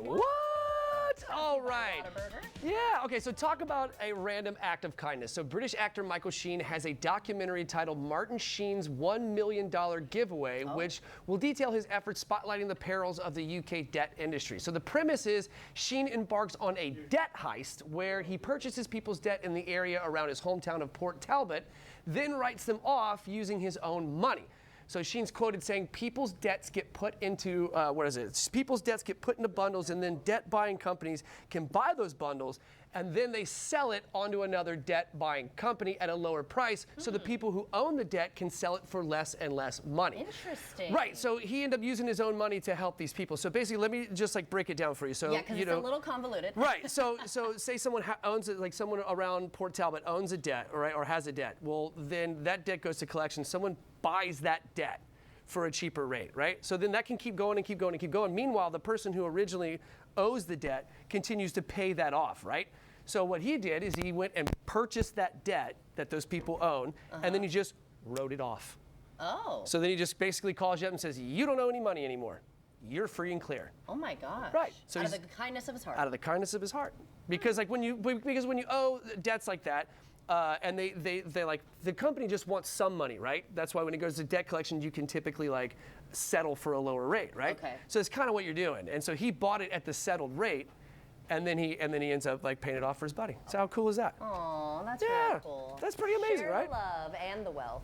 What? All right. Whataburger. Yeah, okay, so talk about a random act of kindness. So British actor Michael Sheen has a documentary titled Martin Sheen's $1 million giveaway, which will detail his efforts spotlighting the perils of the UK debt industry. So the premise is Sheen embarks on a debt heist where he purchases people's debt in the area around his hometown of Port Talbot, then writes them off using his own money. So Sheen's quoted saying, people's debts get put into, People's debts get put into bundles, and then debt buying companies can buy those bundles, and then they sell it onto another debt buying company at a lower price, so the people who own the debt can sell it for less and less money. Interesting. Right, so he ended up using his own money to help these people. So basically, let me just like break it down for you. So, Yeah, because it's a little convoluted. Right. So say someone owns it, like someone around Port Talbot owns a debt, right, or has a debt. Well, then that debt goes to collection. Someone buys that debt for a cheaper rate, right? So then that can keep going and keep going and keep going. Meanwhile, the person who originally owes the debt continues to pay that off, right? So what he did is he went and purchased that debt that those people own, and then he just wrote it off. Oh. So then he just basically calls you up and says, you don't owe any money anymore. You're free and clear. Oh my gosh. Right. So out of the kindness of his heart. Out of the kindness of his heart. Because like when you owe debts like that, and they like, the company just wants some money, right? That's why when it goes to debt collection, you can typically like settle for a lower rate, right? Okay. So it's kind of what you're doing. And so he bought it at the settled rate, and then he ends up like paying it off for his buddy. So how cool is that? Oh, that's Yeah, really cool. that's pretty amazing, Share right? the love and the wealth.